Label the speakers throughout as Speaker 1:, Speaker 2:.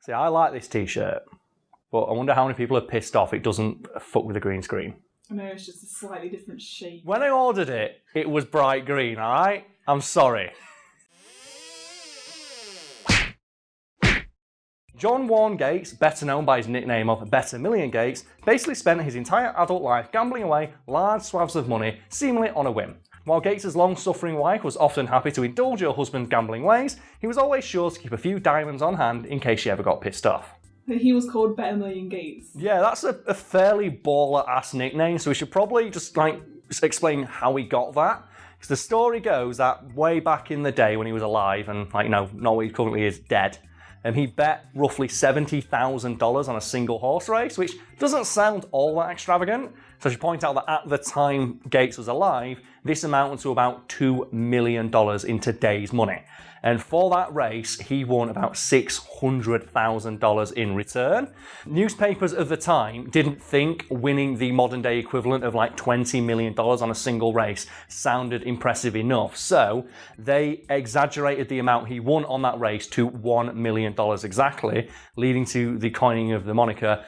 Speaker 1: See, I like this t-shirt, but I wonder how many people are pissed off it doesn't fuck with the green screen.
Speaker 2: I know, it's just a slightly different shape.
Speaker 1: When I ordered it, it was bright green, alright? I'm sorry. John Warne Gates, better known by his nickname of Better Million Gates, basically spent his entire adult life gambling away large swaths of money, seemingly on a whim. While Gates' long-suffering wife was often happy to indulge her husband's gambling ways, he was always sure to keep a few diamonds on hand in case she ever got pissed off.
Speaker 2: He was called Better Million Gates.
Speaker 1: Yeah, that's a fairly baller-ass nickname, so we should probably just explain how he got that. Because the story goes that way back in the day when he was alive and, not what he currently is, dead, and he bet roughly $70,000 on a single horse race, which doesn't sound all that extravagant. So I should point out that at the time Gates was alive, this amounted to about $2 million in today's money. And for that race, he won about $600,000 in return. Newspapers of the time didn't think winning the modern day equivalent of like $20 million on a single race sounded impressive enough. So they exaggerated the amount he won on that race to $1 million exactly, leading to the coining of the moniker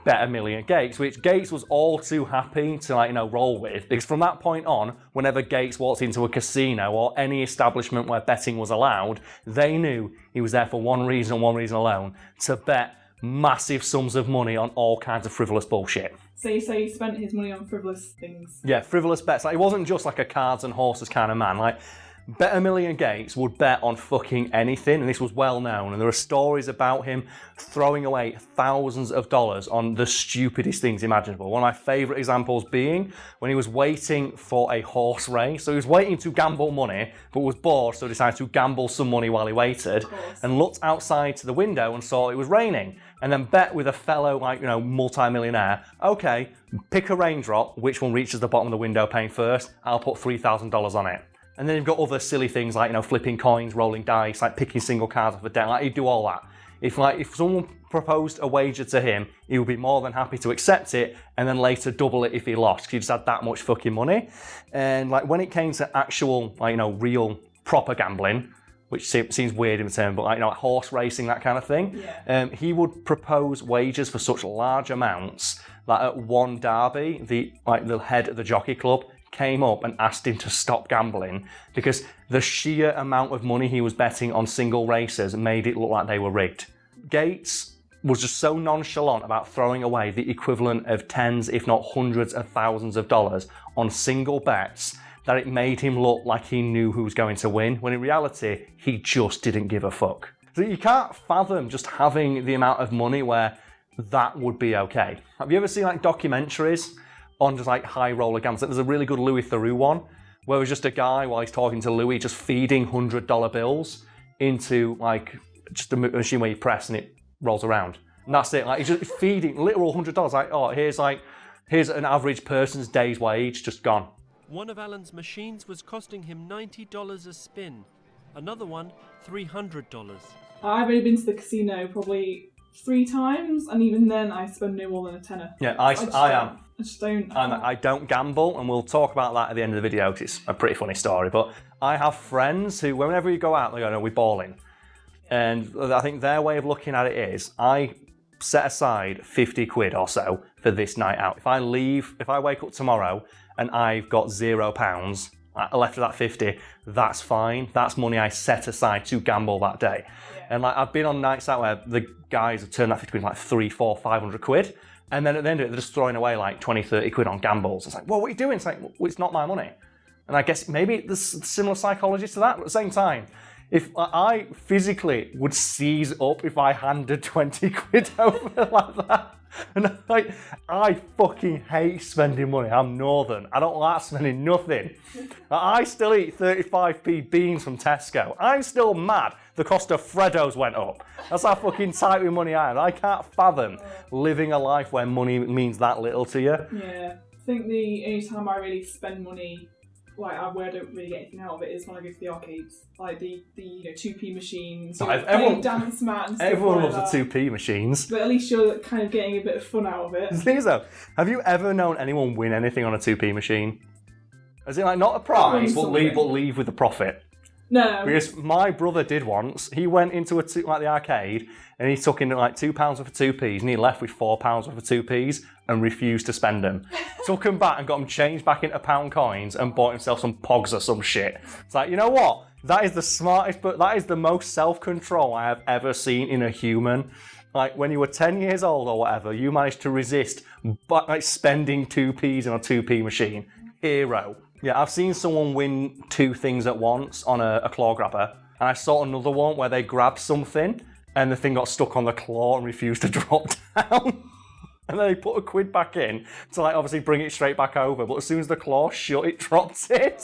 Speaker 1: Better Million Gates, which Gates was all too happy to roll with, because from that point on, whenever Gates walked into a casino or any establishment where betting was allowed, they knew he was there for one reason and one reason alone, to bet massive sums of money on all kinds of frivolous bullshit.
Speaker 2: So you say he spent his money on frivolous things?
Speaker 1: Yeah, frivolous bets. He wasn't just like a cards and horses kind of man. Better Million Gates would bet on fucking anything, and this was well known, and there are stories about him throwing away thousands of dollars on the stupidest things imaginable. One of my favourite examples being when he was waiting for a horse race. So he was waiting to gamble money, but was bored, so decided to gamble some money while he waited, and looked outside to the window and saw it was raining, and then bet with a fellow, multi-millionaire, okay, pick a raindrop, which one reaches the bottom of the window pane first, I'll put $3,000 on it. And then you've got other silly things like, flipping coins, rolling dice, picking single cards off a deck. He'd do all that. If someone proposed a wager to him, he would be more than happy to accept it and then later double it if he lost, because he just had that much fucking money. And when it came to actual, real proper gambling, which seems weird in the term, but horse racing, that kind of thing, he would propose wagers for such large amounts that at one derby, the head of the jockey club came up and asked him to stop gambling because the sheer amount of money he was betting on single races made it look like they were rigged. Gates was just so nonchalant about throwing away the equivalent of tens, if not hundreds of thousands of dollars on single bets that it made him look like he knew who was going to win, when in reality, he just didn't give a fuck. So you can't fathom just having the amount of money where that would be okay. Have you ever seen documentaries on just high roller gambles? There's a really good Louis Theroux one where it was just a guy, while he's talking to Louis, just feeding $100 bills into just a machine where you press and it rolls around. And that's it. He's just feeding literal $100. Here's an average person's day's wage just gone.
Speaker 3: One of Alan's machines was costing him $90 a spin. Another one, $300.
Speaker 2: I've only been to the casino probably 3 times, and even then I spend no more than a tenner.
Speaker 1: Yeah, I am.
Speaker 2: I just don't.
Speaker 1: I don't gamble, and we'll talk about that at the end of the video because it's a pretty funny story. But I have friends who, whenever you go out, they go, no, we're balling. And I think their way of looking at it is, I set aside 50 quid or so for this night out. If I wake up tomorrow and I've got £0 left of that 50, that's fine. That's money I set aside to gamble that day. Yeah. And like, I've been on nights out where the guys have turned that 50 quid like 300, 400, 500 quid. And then at the end of it, they're just throwing away like 20, 30 quid on gambles. It's like, well, what are you doing? It's like, well, it's not my money. And I guess maybe there's similar psychology to that, but at the same time, if I physically would seize up if I handed 20 quid over like that. And like, I fucking hate spending money. I'm northern. I don't like spending nothing. I still eat 35p beans from Tesco. I'm still mad the cost of Freddos went up. That's how fucking tight with money I am. I can't fathom living a life where money means that little to you.
Speaker 2: Yeah. I think the only time I really spend money, like where I don't really get anything out of it, is when I go to the arcades, like the 2p machines, everyone, dance mat and stuff.
Speaker 1: Everyone
Speaker 2: like
Speaker 1: loves the 2p machines.
Speaker 2: But at least you're kind of getting a bit of fun out of it.
Speaker 1: The thing is though, have you ever known anyone win anything on a 2p machine? As in like not a prize, but leave with a profit?
Speaker 2: No.
Speaker 1: Because my brother did once. He went into the arcade and he took in like £2 worth of 2p's and he left with £4 worth of 2p's and refused to spend them. Took them back and got them changed back into pound coins and bought himself some pogs or some shit. It's like, you know what? That is the smartest, but that is the most self-control I have ever seen in a human. Like, when you were 10 years old or whatever, you managed to resist spending 2p's on a 2p machine. Hero. Yeah, I've seen someone win 2 things at once on a claw grabber, and I saw another one where they grabbed something and the thing got stuck on the claw and refused to drop down. And then they put a quid back in to like obviously bring it straight back over, but as soon as the claw shut, it dropped it.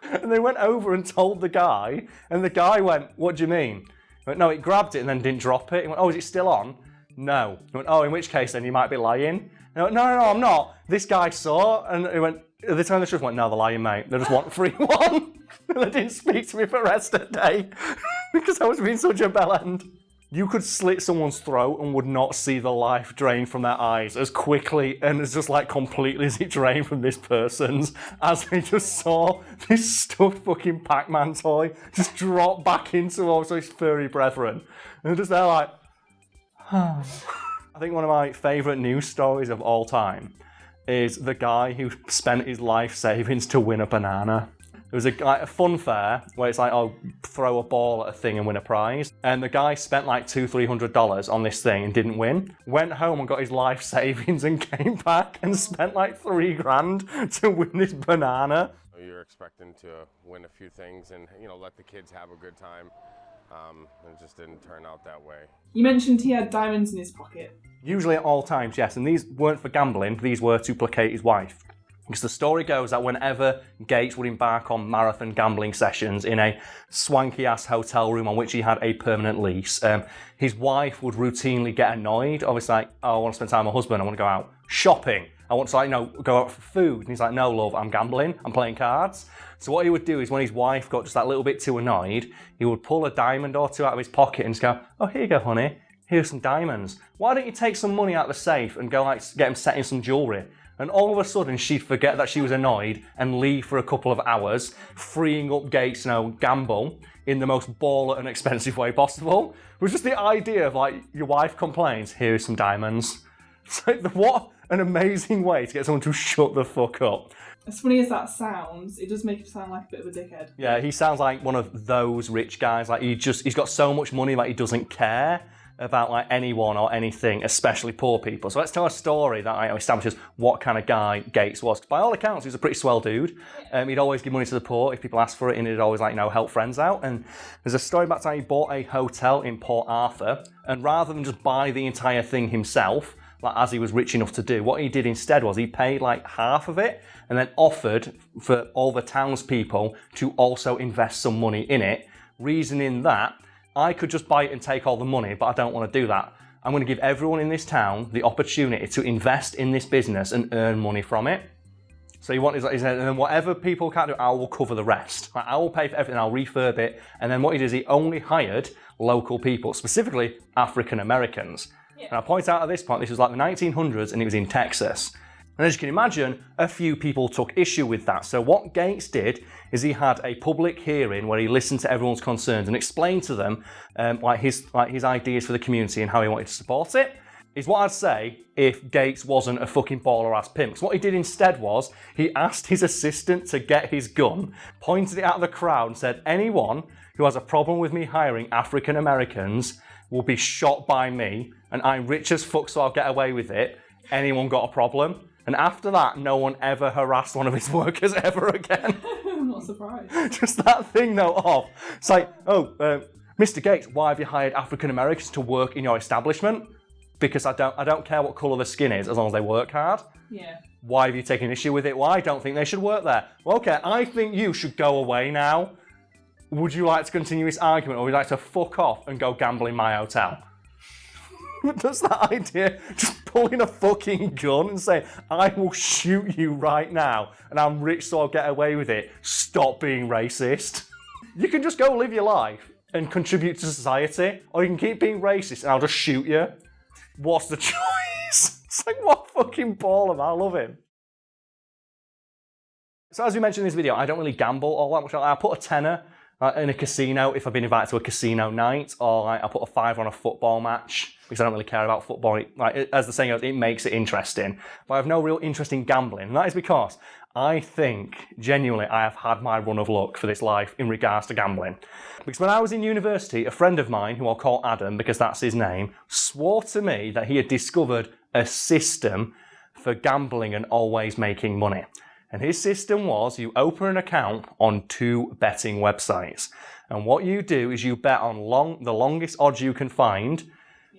Speaker 1: And they went over and told the guy, and the guy went, "What do you mean?" He went, "No, it grabbed it and then didn't drop it." He went, "Oh, is it still on?" "No." He went, "Oh, in which case then you might be lying." He went, No, I'm not. This guy saw," and he went, at the time the truth, went, "No, they're lying, mate. They just want a free one." And they didn't speak to me for the rest of the day because I was being such a bellend. You could slit someone's throat and would not see the life drain from their eyes as quickly and as just like completely as it drained from this person's, as they just saw this stuffed fucking Pac-Man toy just drop back into also his furry brethren. And they're just there like, I think one of my favourite news stories of all time is the guy who spent his life savings to win a banana. It was a fun fair where it's like, oh, throw a ball at a thing and win a prize. And the guy spent like $200-300 on this thing and didn't win. Went home and got his life savings and came back and spent like $3,000 to win this banana.
Speaker 4: You're expecting to win a few things and, you know, let the kids have a good time. It just didn't turn out that way.
Speaker 2: You mentioned he had diamonds in his pocket.
Speaker 1: Usually at all times, yes. And these weren't for gambling. These were to placate his wife. Because the story goes that whenever Gates would embark on marathon gambling sessions in a swanky-ass hotel room on which he had a permanent lease, his wife would routinely get annoyed. Obviously, like, "Oh, I want to spend time with my husband. I want to go out shopping. I want to, like, go out for food." And he's like, "No, love, I'm gambling. I'm playing cards." So what he would do is when his wife got just that little bit too annoyed, he would pull a diamond or two out of his pocket and just go, "Oh, here you go, honey. Here's some diamonds. Why don't you take some money out of the safe and go like get him set in some jewellery?" And all of a sudden, she'd forget that she was annoyed and leave for a couple of hours, freeing up Gates to gamble in the most baller and expensive way possible. It was just the idea of, like, your wife complains, "Here's some diamonds." It's like, what an amazing way to get someone to shut the fuck up.
Speaker 2: As funny as that sounds, it does make him sound like a bit of a dickhead.
Speaker 1: Yeah, he sounds like one of those rich guys. Like, he's got so much money, like, he doesn't care about like anyone or anything, especially poor people. So let's tell a story that establishes what kind of guy Gates was. By all accounts, he was a pretty swell dude. He'd always give money to the poor if people asked for it, and he'd always help friends out. And there's a story about how he bought a hotel in Port Arthur, and rather than just buy the entire thing himself, like as he was rich enough to do, what he did instead was he paid like half of it and then offered for all the townspeople to also invest some money in it, reasoning that I could just buy it and take all the money, but I don't want to do that. I'm going to give everyone in this town the opportunity to invest in this business and earn money from it. So he said, and then whatever people can't do, I will cover the rest. I will pay for everything, I'll refurb it. And then what he did is he only hired local people, specifically African Americans. Yeah. And I point out at this point, this was like the 1900s and it was in Texas. And as you can imagine, a few people took issue with that. So what Gates did is he had a public hearing where he listened to everyone's concerns and explained to them his ideas for the community and how he wanted to support it. Is what I'd say if Gates wasn't a fucking baller-ass pimp. Because what he did instead was he asked his assistant to get his gun, pointed it at the crowd and said, "Anyone who has a problem with me hiring African Americans will be shot by me, and I'm rich as fuck so I'll get away with it. Anyone got a problem?" And after that, no one ever harassed one of his workers ever again.
Speaker 2: I'm not surprised.
Speaker 1: Just that thing though of, it's like, Mr. Gates, why have you hired African Americans to work in your establishment? Because I don't care what colour the skin is as long as they work hard.
Speaker 2: Yeah.
Speaker 1: Why have you taken issue with it? Well, I don't think they should work there. Well, okay, I think you should go away now. Would you like to continue this argument, or would you like to fuck off and go gamble in my hotel? That's that idea, just pulling a fucking gun and saying, "I will shoot you right now, and I'm rich so I'll get away with it. Stop being racist." You can just go live your life and contribute to society, or you can keep being racist and I'll just shoot you. What's the choice? It's like, what fucking baller, I love him. So as we mentioned in this video, I don't really gamble all that much. I put a tenner In a casino, if I've been invited to a casino night, or like, I put a $5 on a football match, because I don't really care about football. As the saying goes, it makes it interesting. But I have no real interest in gambling. And that is because I think, genuinely, I have had my run of luck for this life in regards to gambling. Because when I was in university, a friend of mine, who I'll call Adam, because that's his name, swore to me that he had discovered a system for gambling and always making money. And his system was you open an account on 2 betting websites. And what you do is you bet on the longest odds you can find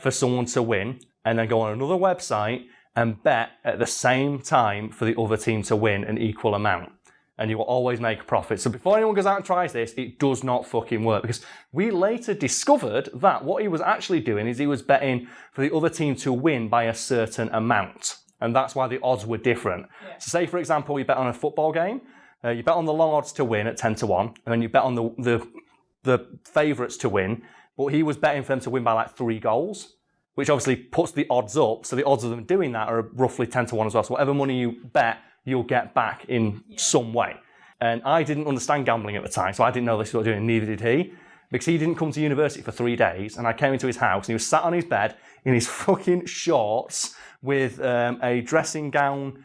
Speaker 1: for someone to win, and then go on another website and bet at the same time for the other team to win an equal amount. And you will always make a profit. So before anyone goes out and tries this, it does not fucking work. Because we later discovered that what he was actually doing is he was betting for the other team to win by a certain amount. And that's why the odds were different. Yeah. So say, for example, you bet on a football game, you bet on the long odds to win at 10 to 1, and then you bet on the favourites to win, but he was betting for them to win by like 3 goals, which obviously puts the odds up. So the odds of them doing that are roughly 10 to 1 as well. So whatever money you bet, you'll get back in some way. And I didn't understand gambling at the time, so I didn't know this was what I was doing, neither did he. Because he didn't come to university for 3 days, and I came into his house, and he was sat on his bed in his fucking shorts, with a dressing gown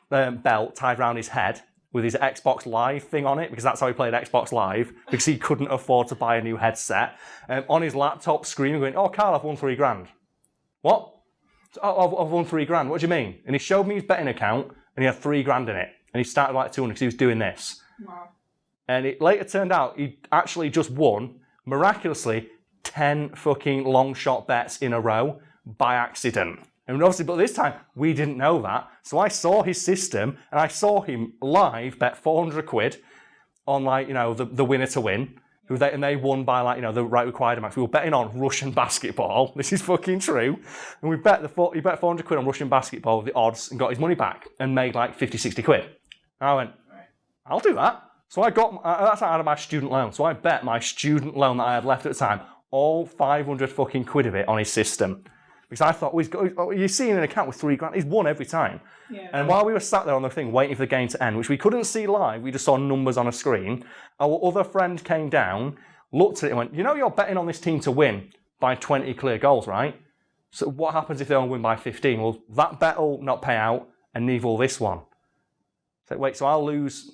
Speaker 1: belt tied around his head with his Xbox Live thing on it, because that's how he played Xbox Live, because he couldn't afford to buy a new headset. On his laptop screen going, "Oh, Karl, I've won $3,000. What? Oh, I've won $3,000. What do you mean?" And he showed me his betting account, and he had $3,000 in it. And he started like 200 because he was doing this.
Speaker 2: Wow. And
Speaker 1: it later turned out he actually just won, miraculously, 10 fucking long shot bets in a row by accident. And obviously, but this time, we didn't know that. So I saw his system, and I saw him live bet 400 quid on, like, the winner to win. And they won by, like, the right required amount. We were betting on Russian basketball. This is fucking true. And he bet 400 quid on Russian basketball with the odds and got his money back and made like 50, 60 quid. And I went, I'll do that. So I got, that's out of my student loan. So I bet my student loan that I had left at the time, all 500 fucking quid of it on his system. Because I thought, you're seeing an account with $3,000, he's won every time. Yeah. And while we were sat there on the thing waiting for the game to end, which we couldn't see live, we just saw numbers on a screen, our other friend came down, looked at it and went, you're betting on this team to win by 20 clear goals, right? So what happens if they only win by 15? Well, that bet will not pay out, and neither will this one. So wait, so I'll lose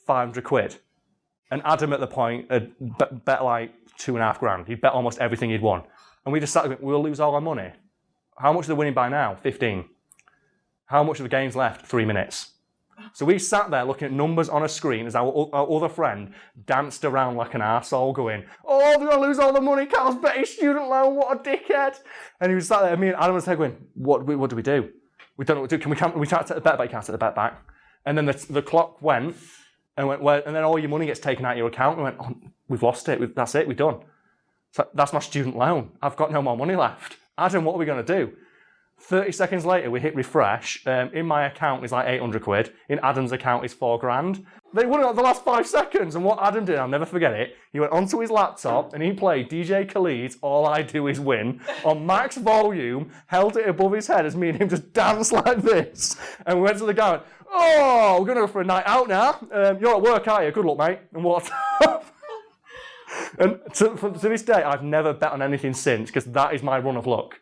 Speaker 1: 500 quid. And Adam at the point had bet like $2,500. He'd bet almost everything he'd won. And we just sat there, we'll lose all our money. How much are they winning by now? 15. How much of the game's left? 3 minutes. So we sat there looking at numbers on a screen as our other friend danced around like an arsehole going, "Oh, we're going to lose all the money. Karl's bet his student loan. What a dickhead." And he was sat there, and me and Adam was going, what do we do? We don't know what to do. We can't take the bet back. You can't take the bet back. And then the clock went, and then all your money gets taken out of your account. And we went, "Oh, we've lost it. That's it. We're done. So that's my student loan. I've got no more money left. Adam, what are we going to do?" 30 seconds later, we hit refresh. In my account is like 800 quid. In Adam's account is $4,000. They won it at the last 5 seconds. And what Adam did, I'll never forget it, he went onto his laptop and he played DJ Khaled's All I Do Is Win on max volume, held it above his head as me and him just danced like this. And we went to the guy and went, "Oh, we're going to go for a night out now. You're at work, aren't you? Good luck, mate." And walked off. And to this day, I've never bet on anything since, because that is my run of luck.